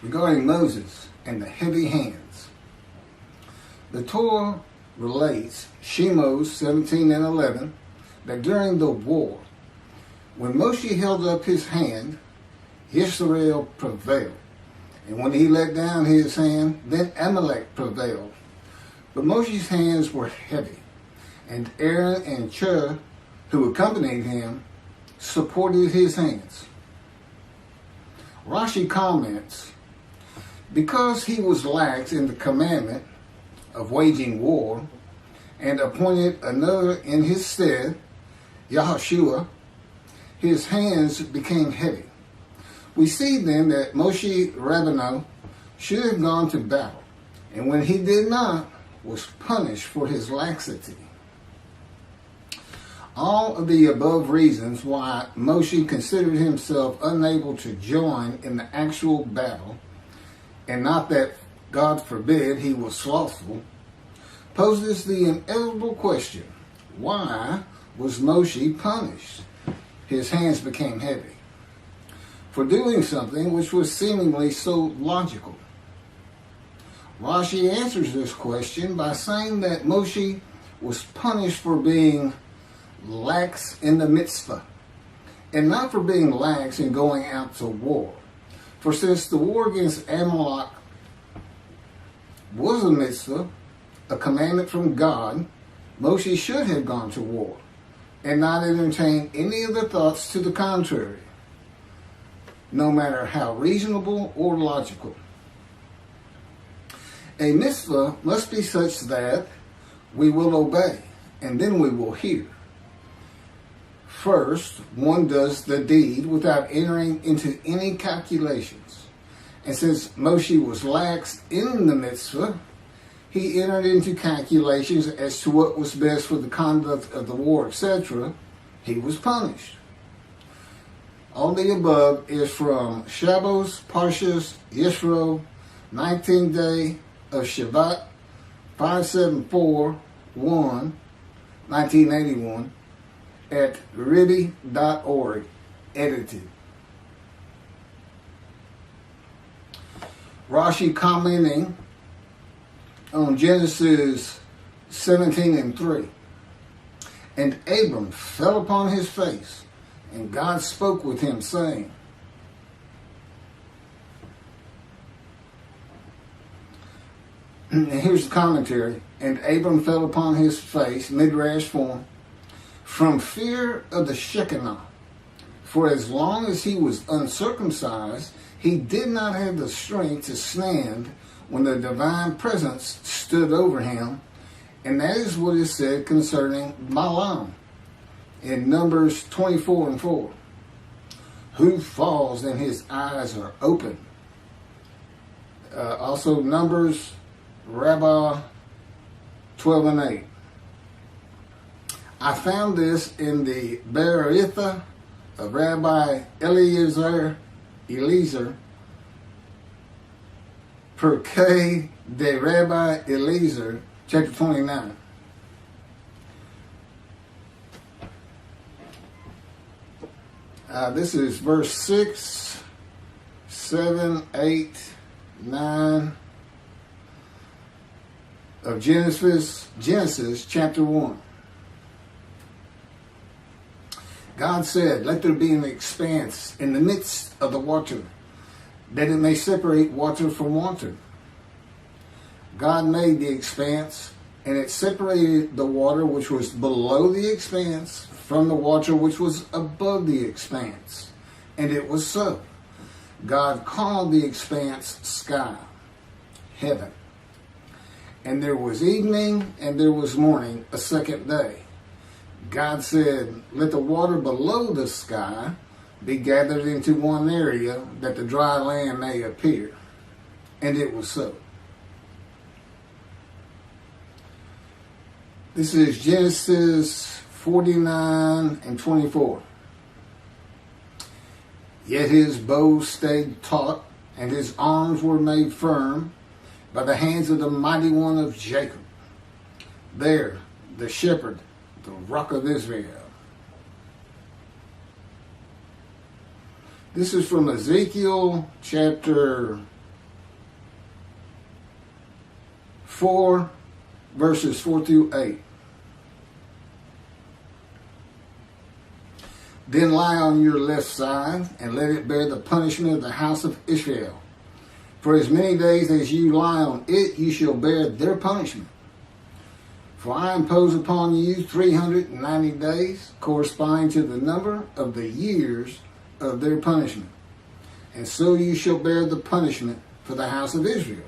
regarding Moses and the heavy hands. The Torah relates, Shemos 17 and 11, that during the war, when Moshe held up his hand, Yisroel prevailed. And when he let down his hand, then Amalek prevailed. But Moshe's hands were heavy, and Aaron and Chur, who accompanied him, supported his hands. Rashi comments, because he was lax in the commandment of waging war, and appointed another in his stead, Yehoshua, his hands became heavy. We see then that Moshe Rabbeinu should have gone to battle, and when he did not, was punished for his laxity. All of the above reasons why Moshe considered himself unable to join in the actual battle, and not that, God forbid, he was slothful, poses the inevitable question, why was Moshe punished? His hands became heavy for doing something which was seemingly so logical. Rashi answers this question by saying that Moshe was punished for being lax in the Mitzvah, and not for being lax in going out to war. For since the war against Amalek was a Mitzvah, a commandment from God, Moshe should have gone to war, and not entertain any of the thoughts to the contrary, no matter how reasonable or logical. A mitzvah must be such that we will obey, and then we will hear. First, one does the deed without entering into any calculations. And since Moshe was lax in the mitzvah, he entered into calculations as to what was best for the conduct of the war, etc. He was punished. All the above is from Shemos, Parshas, Yisroel, 19th day of Shabbat, 574-1, 1981, at Ribby.org, edited. Rashi commenting on Genesis 17 and 3. And Abram fell upon his face, and God spoke with him, saying, and here's the commentary, and Abram fell upon his face, midrash form, from fear of the Shekinah. For as long as he was uncircumcised, he did not have the strength to stand when the divine presence stood over him. And that is what is said concerning Balaam in Numbers 24 and 4. Who falls and his eyes are open. Also Numbers, Rabbi 12 and 8. I found this in the Beritha of Rabbi Eliezer, Perkei de Rabbi Eliezer, chapter 29. This is verse 6, 7, 8, 9 of Genesis chapter 1. God said, let there be an expanse in the midst of the water, that it may separate water from water. God made the expanse, and it separated the water which was below the expanse from the water which was above the expanse. And it was so. God called the expanse sky, heaven. And there was evening and there was morning, a second day. God said, let the water below the sky be gathered into one area, that the dry land may appear. And it was so. This is Genesis 49 and 24. Yet his bow stayed taut, and his arms were made firm by the hands of the mighty one of Jacob. There, the shepherd, the rock of Israel. This is from Ezekiel chapter 4, verses 4 through 8. Then lie on your left side, and let it bear the punishment of the house of Israel. For as many days as you lie on it, you shall bear their punishment. For I impose upon you 390 days, corresponding to the number of the years of their punishment. And so you shall bear the punishment for the house of Israel.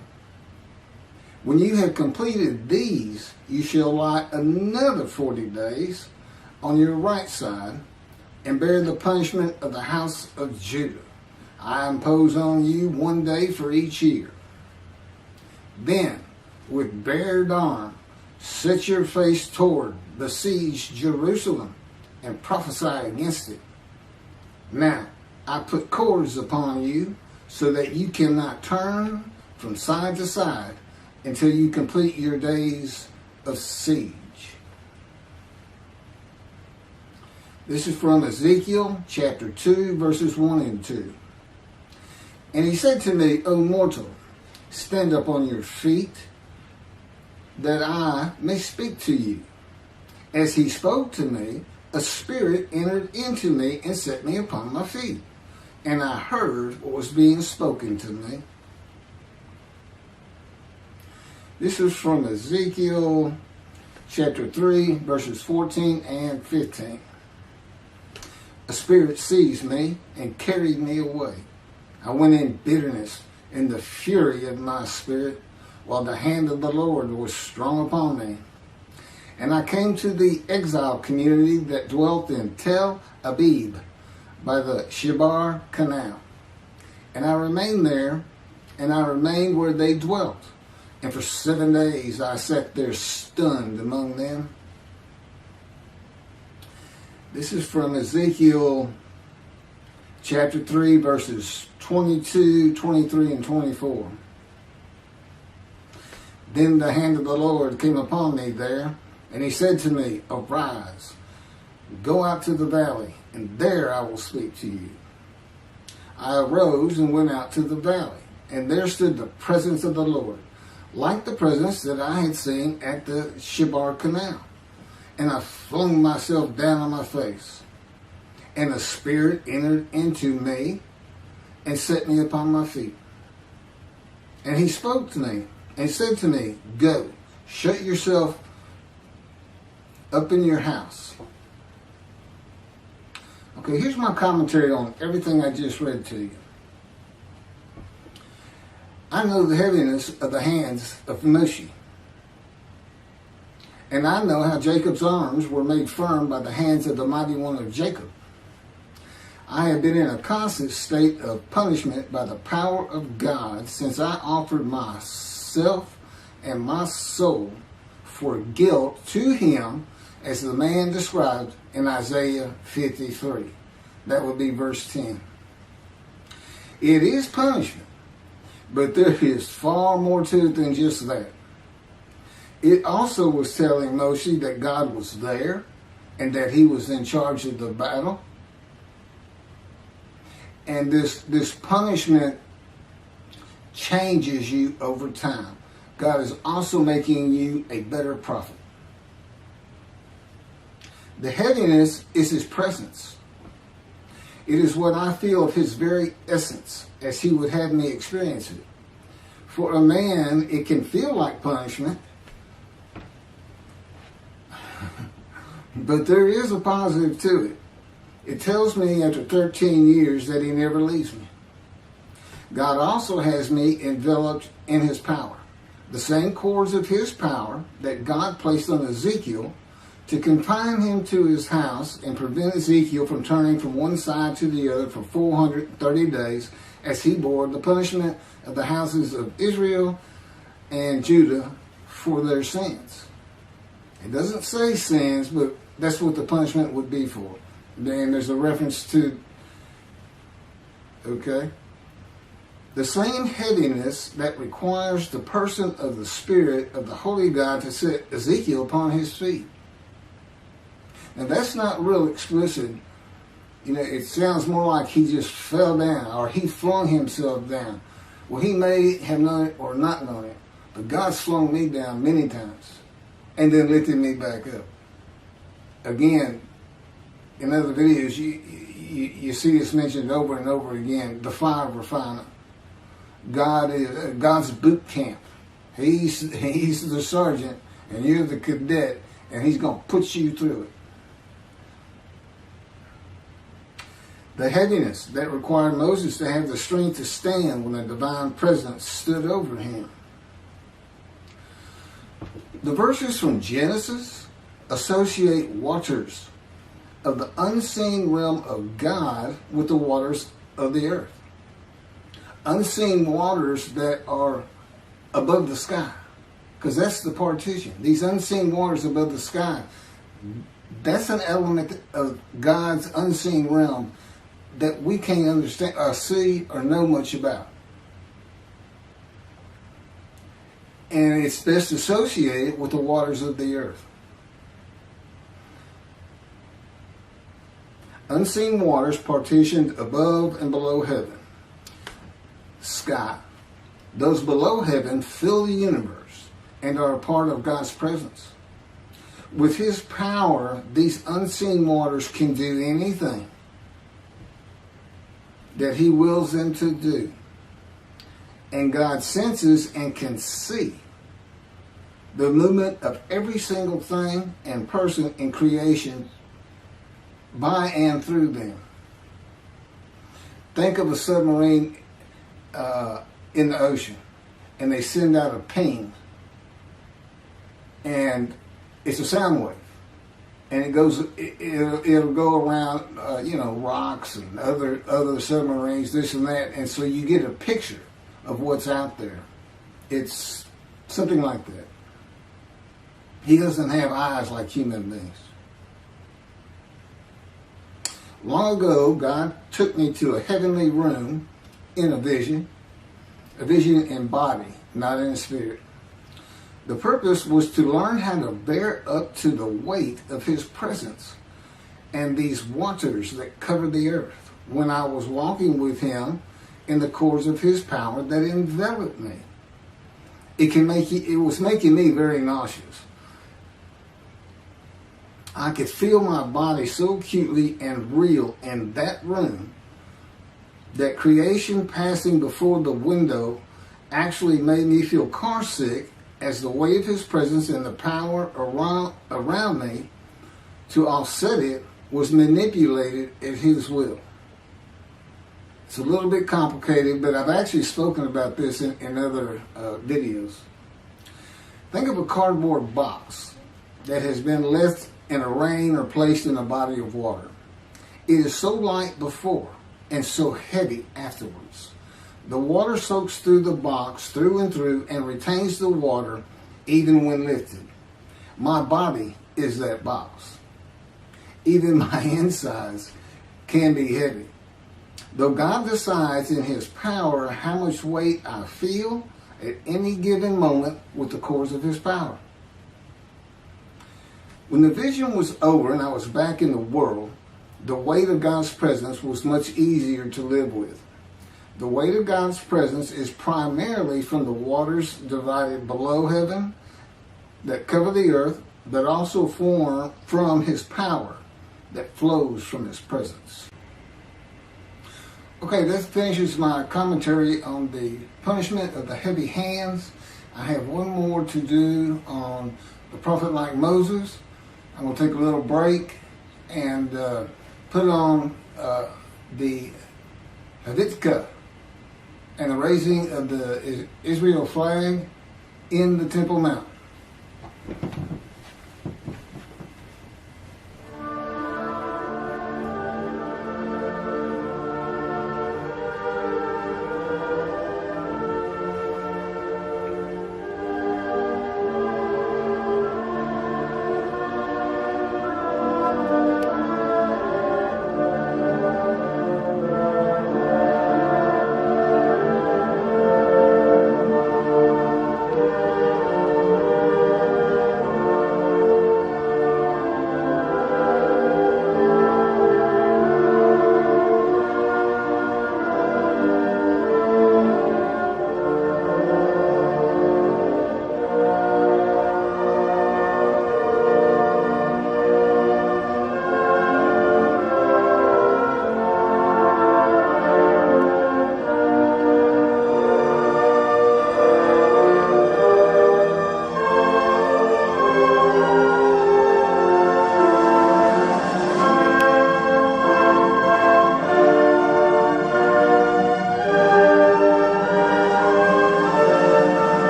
When you have completed these, you shall lie another 40 days on your right side, and bear the punishment of the house of Judah. I impose on you 1 day for each year. Then, with bared arm, set your face toward besieged Jerusalem, and prophesy against it. Now, I put cords upon you, so that you cannot turn from side to side until you complete your days of siege. This is from Ezekiel chapter 2, verses 1 and 2. And he said to me, O mortal, stand up on your feet, that I may speak to you. As he spoke to me, a spirit entered into me and set me upon my feet. And I heard what was being spoken to me. This is from Ezekiel chapter 3, verses 14 and 15. A spirit seized me and carried me away. I went in bitterness in the fury of my spirit, while the hand of the Lord was strong upon me. And I came to the exile community that dwelt in Tel Abib by the Shebar Canal. And I remained there, and I remained where they dwelt. And for 7 days I sat there stunned among them. This is from Ezekiel chapter 3, verses 22, 23, and 24. Then the hand of the Lord came upon me there, and he said to me, Arise, go out to the valley, and there I will speak to you. I arose and went out to the valley, and there stood the presence of the Lord, like the presence that I had seen at the Shebar Canal. And I flung myself down on my face. And the Spirit entered into me and set me upon my feet. And he spoke to me and said to me, Go, shut yourself up in your house. Okay, here's my commentary on everything I just read to you. I know the heaviness of the hands of Moshe. And I know how Jacob's arms were made firm by the hands of the mighty one of Jacob. I have been in a constant state of punishment by the power of God since I offered myself and my soul for guilt to him, as the man described in Isaiah 53. That would be verse 10. It is punishment, but there is far more to it than just that. It also was telling Moshe that God was there and that he was in charge of the battle. And this punishment changes you over time. God is also making you a better prophet. The heaviness is his presence. It is what I feel of his very essence, as he would have me experience it. For a man, it can feel like punishment, but there is a positive to it. It tells me after 13 years that he never leaves me. God also has me enveloped in his power. The same cords of his power that God placed on Ezekiel to confine him to his house and prevent Ezekiel from turning from one side to the other for 430 days as he bore the punishment of the houses of Israel and Judah for their sins. It doesn't say sins, but that's what the punishment would be for. Then there's a reference to, okay? The same heaviness that requires the person of the Spirit of the Holy God to set Ezekiel upon his feet. And that's not real explicit. You know, it sounds more like he just fell down or he flung himself down. Well, he may have known it or not known it, But God's slowed me down many times and then lifted me back up. Again, in other videos, you see this mentioned over and over again, the fire refiner. God is God's boot camp. He's the sergeant and you're the cadet, and he's going to put you through it. The heaviness that required Moses to have the strength to stand when the divine presence stood over him. The verses from Genesis associate waters of the unseen realm of God with the waters of the earth. Unseen waters that are above the sky. Because that's the partition. These unseen waters above the sky, that's an element of God's unseen realm that we can't understand or see or know much about. And it's best associated with the waters of the earth. Unseen waters partitioned above and below heaven. Sky. Those below heaven fill the universe and are a part of God's presence. With his power, these unseen waters can do anything that he wills them to do. And God senses and can see the movement of every single thing and person in creation by and through them. Think of a submarine in the ocean, and they send out a ping, and it's a sound wave, and it'll go around rocks and other submarines, this and that, and so you get a picture of what's out there. It's something like that. He doesn't have eyes like human beings. Long ago, God took me to a heavenly room in a vision in body, not in spirit. The purpose was to learn how to bear up to the weight of his presence and these waters that cover the earth when I was walking with him in the cords of his power that enveloped me. It was making me very nauseous. I could feel my body so acutely and real in that room that creation passing before the window actually made me feel car sick, as the weight of his presence and the power around me to offset it was manipulated at his will. It's a little bit complicated, but I've actually spoken about this in other videos. Think of a cardboard box that has been left in a rain or placed in a body of water. It is so light before and so heavy afterwards. The water soaks through the box through and through and retains the water even when lifted. My body is that box. Even my insides can be heavy. Though God decides in his power how much weight I feel at any given moment with the cords of his power. When the vision was over and I was back in the world, the weight of God's presence was much easier to live with. The weight of God's presence is primarily from the waters divided below heaven that cover the earth, but also form from his power that flows from his presence. Okay, that finishes my commentary on the punishment of the heavy hands. I have one more to do on the prophet like Moses. I'm going to take a little break and put on the Havitkah and the raising of the Israel flag in the Temple Mount.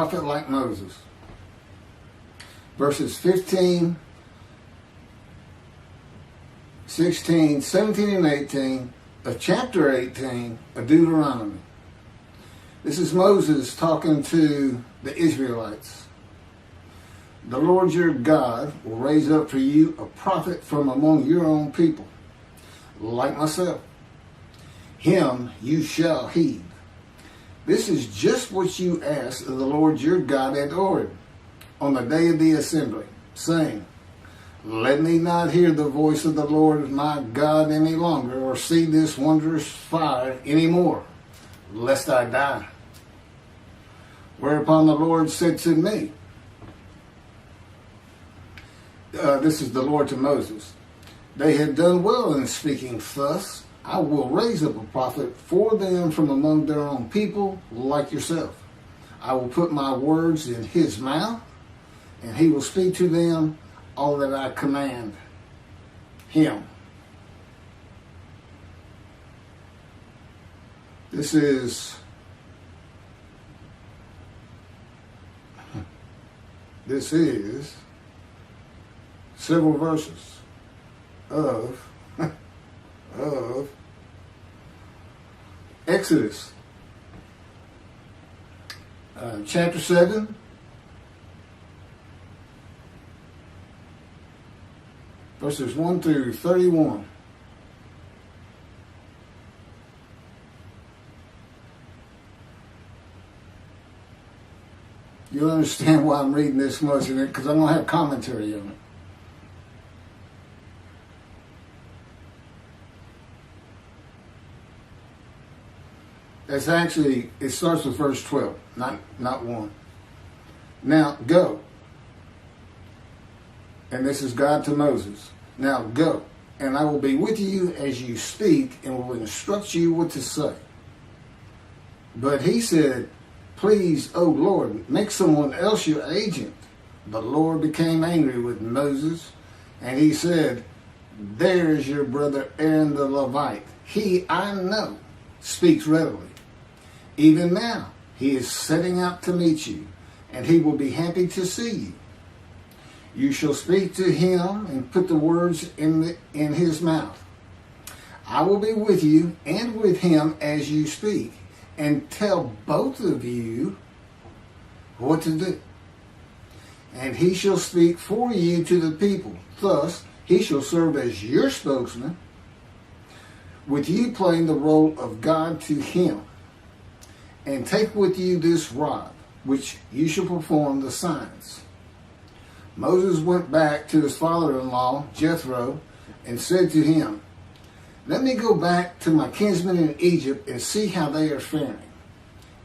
prophet like Moses. Verses 15, 16, 17, and 18 of chapter 18 of Deuteronomy. This is Moses talking to the Israelites. The Lord your God will raise up for you a prophet from among your own people, like myself. Him you shall heed. This is just what you asked of the Lord your God at Horeb on the day of the assembly, saying, let me not hear the voice of the Lord my God any longer, or see this wondrous fire any more, lest I die. Whereupon the Lord said to me, this is the Lord to Moses, they had done well in speaking thus. I will raise up a prophet for them from among their own people, like yourself. I will put my words in his mouth, and he will speak to them all that I command him. This is several verses of Exodus, chapter 7, verses 1 through 31. You'll understand why I'm reading this much in it, because I'm going to have commentary on it. It's actually, it starts with verse 12, not 1. Now, go. And this is God to Moses. Now, go, and I will be with you as you speak, and will instruct you what to say. But he said, please, O Lord, make someone else your agent. The Lord became angry with Moses, and he said, there is your brother Aaron the Levite. He, I know, speaks readily. Even now, he is setting out to meet you, and he will be happy to see you. You shall speak to him and put the words in his mouth. I will be with you and with him as you speak, and tell both of you what to do. And he shall speak for you to the people. Thus, he shall serve as your spokesman, with you playing the role of God to him. And take with you this rod, which you shall perform the signs. Moses went back to his father-in-law, Jethro, and said to him, let me go back to my kinsmen in Egypt and see how they are faring.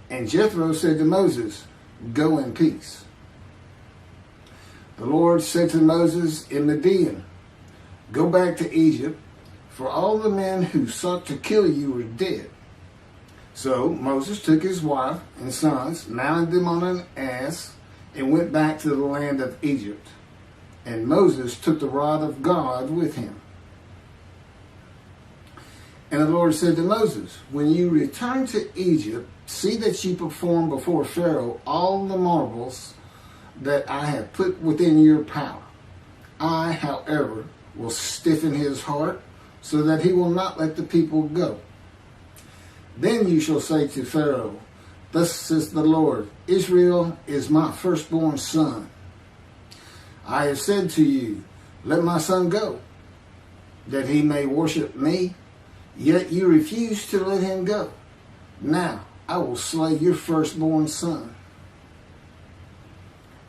And Jethro said to Moses, go in peace. The Lord said to Moses in Midian, go back to Egypt, for all the men who sought to kill you are dead. So Moses took his wife and sons, mounted them on an ass, and went back to the land of Egypt. And Moses took the rod of God with him. And the Lord said to Moses, when you return to Egypt, see that you perform before Pharaoh all the marvels that I have put within your power. I, however, will stiffen his heart, so that he will not let the people go. Then you shall say to Pharaoh, thus says the Lord, Israel is my firstborn son. I have said to you, let my son go, that he may worship me, yet you refuse to let him go. Now I will slay your firstborn son.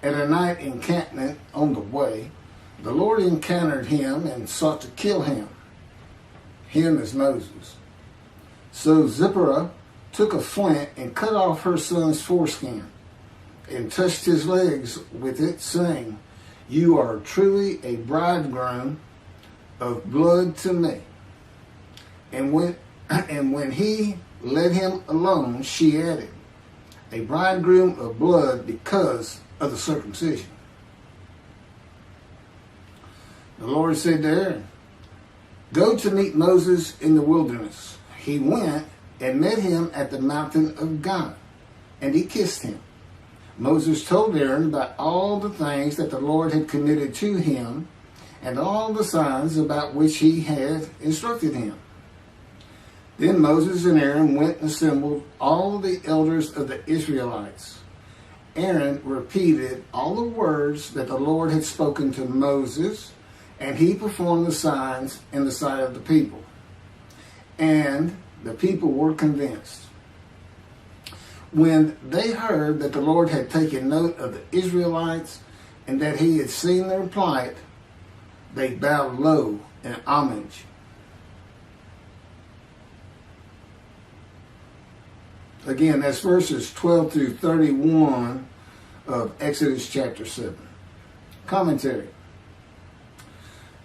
At a night encampment on the way, the Lord encountered him and sought to kill him. Him is Moses. So Zipporah took a flint and cut off her son's foreskin and touched his legs with it, saying, you are truly a bridegroom of blood to me. And when he let him alone, she added, a bridegroom of blood because of the circumcision. The Lord said to Aaron, go to meet Moses in the wilderness. He went and met him at the mountain of God, and he kissed him. Moses told Aaron about all the things that the Lord had committed to him and all the signs about which he had instructed him. Then Moses and Aaron went and assembled all the elders of the Israelites. Aaron repeated all the words that the Lord had spoken to Moses, and he performed the signs in the sight of the people. And the people were convinced. When they heard that the Lord had taken note of the Israelites and that he had seen their plight, they bowed low in homage. Again, that's verses 12 through 31 of Exodus chapter 7. Commentary.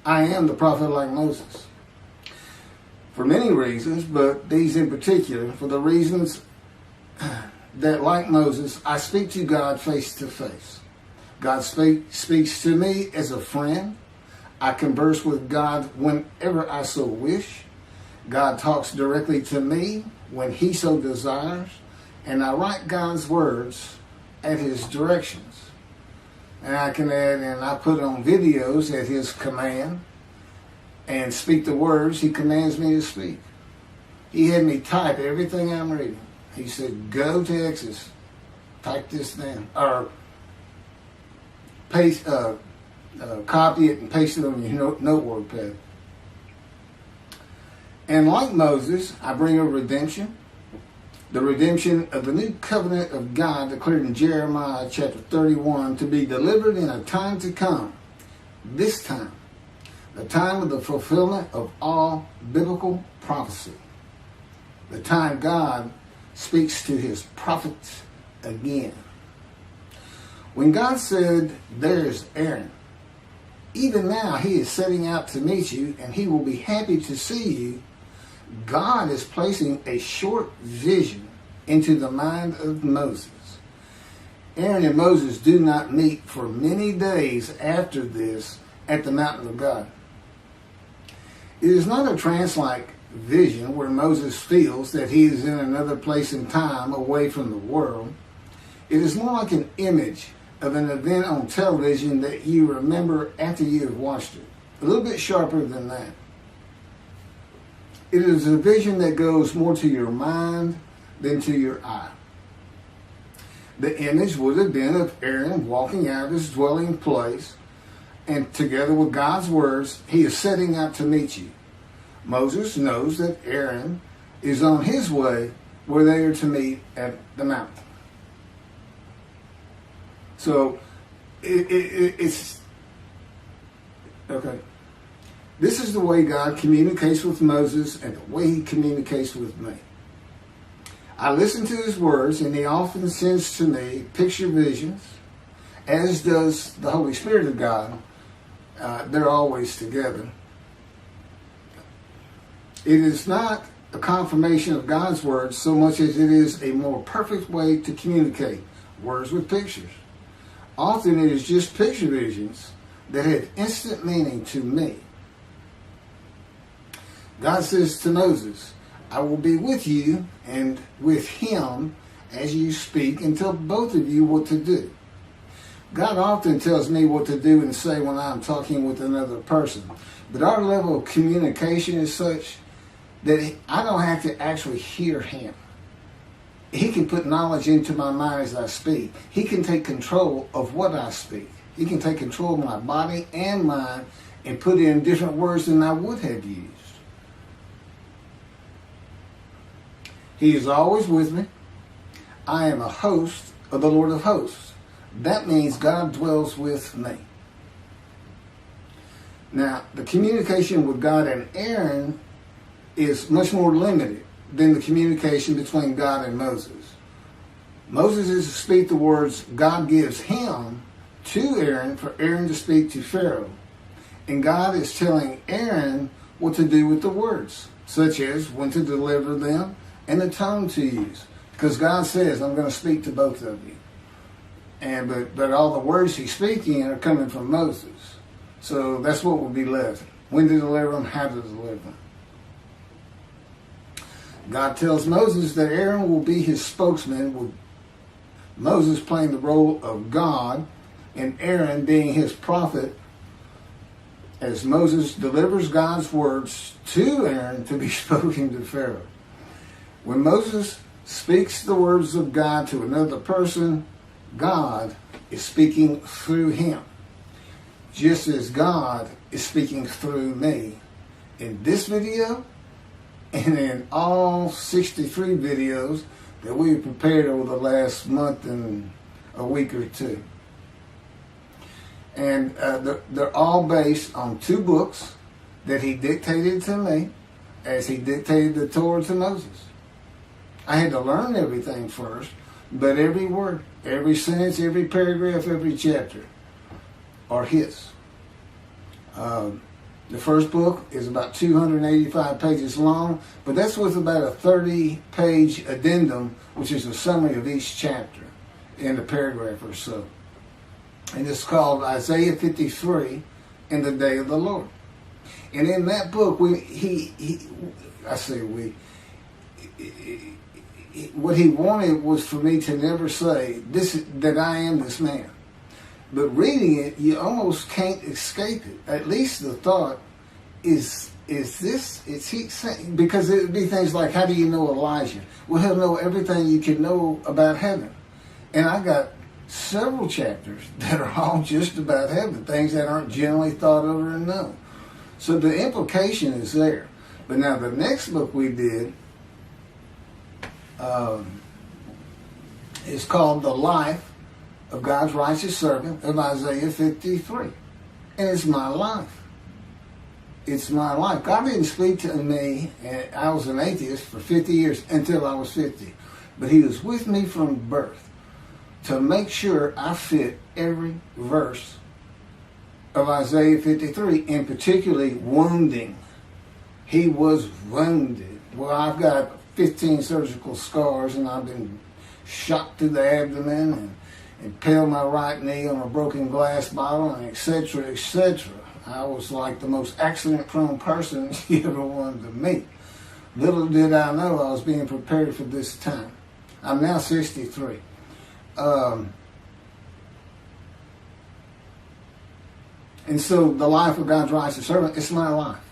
I am the prophet like Moses. For many reasons, but these in particular, for the reasons that, like Moses, I speak to God face to face. God speaks to me as a friend. I converse with God whenever I so wish. God talks directly to me when he so desires. And I write God's words at his directions. And I can add, and I put on videos at his command and speak the words he commands me to speak. He had me type everything I'm reading. He said, go to Exodus, type this down, or paste, copy it and paste it on your notebook pad. And like Moses, I bring a redemption, the redemption of the new covenant of God declared in Jeremiah chapter 31 to be delivered in a time to come. This time, the time of the fulfillment of all biblical prophecy. The time God speaks to his prophets again. When God said, there's Aaron, even now he is setting out to meet you and he will be happy to see you, God is placing a short vision into the mind of Moses. Aaron and Moses do not meet for many days after this at the mountain of God. It is not a trance-like vision where Moses feels that he is in another place and time away from the world. It is more like an image of an event on television that you remember after you have watched it. A little bit sharper than that. It is a vision that goes more to your mind than to your eye. The image would have been of Aaron walking out of his dwelling place, and together with God's words, he is setting out to meet you. Moses knows that Aaron is on his way where they are to meet at the mountain. So, it's okay. This is the way God communicates with Moses and the way he communicates with me. I listen to his words, and he often sends to me picture visions, as does the Holy Spirit of God. They're always together. It is not a confirmation of God's words so much as it is a more perfect way to communicate words with pictures. Often it is just picture visions that have instant meaning to me. God says to Moses, I will be with you and with him as you speak and tell both of you what to do. God often tells me what to do and say when I'm talking with another person. But our level of communication is such that I don't have to actually hear him. He can put knowledge into my mind as I speak. He can take control of what I speak. He can take control of my body and mind and put in different words than I would have used. He is always with me. I am a host of the Lord of hosts. That means God dwells with me. Now, the communication with God and Aaron is much more limited than the communication between God and Moses. Moses is to speak the words God gives him to Aaron for Aaron to speak to Pharaoh. And God is telling Aaron what to do with the words, such as when to deliver them and the tone to use. Because God says, I'm going to speak to both of you. But all the words he's speaking are coming from Moses. So that's what will be left. When to deliver them, how to deliver them. God tells Moses that Aaron will be his spokesman Moses playing the role of God and Aaron being his prophet, as Moses delivers God's words to Aaron to be spoken to Pharaoh. When Moses speaks the words of God to another person, God is speaking through him, just as God is speaking through me in this video and in all 63 videos that we've prepared over the last month and a week or two. And they're all based on two books that he dictated to me as he dictated the Torah to Moses. I had to learn everything first, but every word, every sentence, every paragraph, every chapter are his. The first book is about 285 pages long, but that's with about a 30-page addendum, which is a summary of each chapter in a paragraph or so. And it's called Isaiah 53 in the Day of the Lord. And in that book, what he wanted was for me to never say that I am this man. But reading it, you almost can't escape it. At least the thought is he saying? Because it would be things like, how do you know Elijah? Well, he'll know everything you can know about heaven. And I got several chapters that are all just about heaven, things that aren't generally thought of or known. So the implication is there. But now the next book we did is called The Life of God's Righteous Servant of Isaiah 53. And it's my life. It's my life. God didn't speak to me, and I was an atheist for 50 years until I was 50. But he was with me from birth to make sure I fit every verse of Isaiah 53, and particularly wounding. He was wounded. Well, I've got 15 surgical scars, and I've been shot through the abdomen and impaled my right knee on a broken glass bottle, and etc., etc. I was like the most accident-prone person you ever wanted to meet. Little did I know I was being prepared for this time. I'm now 63. And so the life of God's righteous servant, it's my life.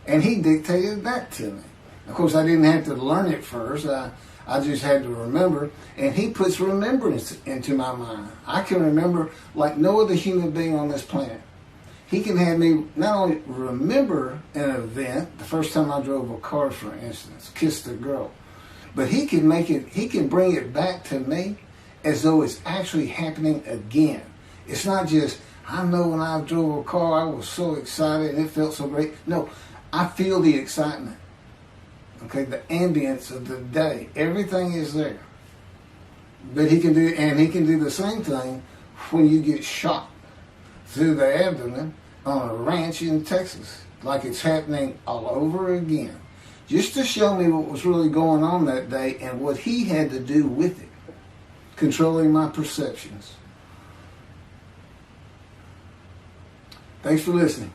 And he dictated that to me. Of course, I didn't have to learn it first. I just had to remember. And he puts remembrance into my mind. I can remember like no other human being on this planet. He can have me not only remember an event, the first time I drove a car, for instance, kissed a girl, but he can bring it back to me as though it's actually happening again. It's not just, I know when I drove a car, I was so excited and it felt so great. No, I feel the excitement. Okay, the ambience of the day. Everything is there. But he can do the same thing when you get shot through the abdomen on a ranch in Texas, like it's happening all over again. Just to show me what was really going on that day and what he had to do with it, controlling my perceptions. Thanks for listening.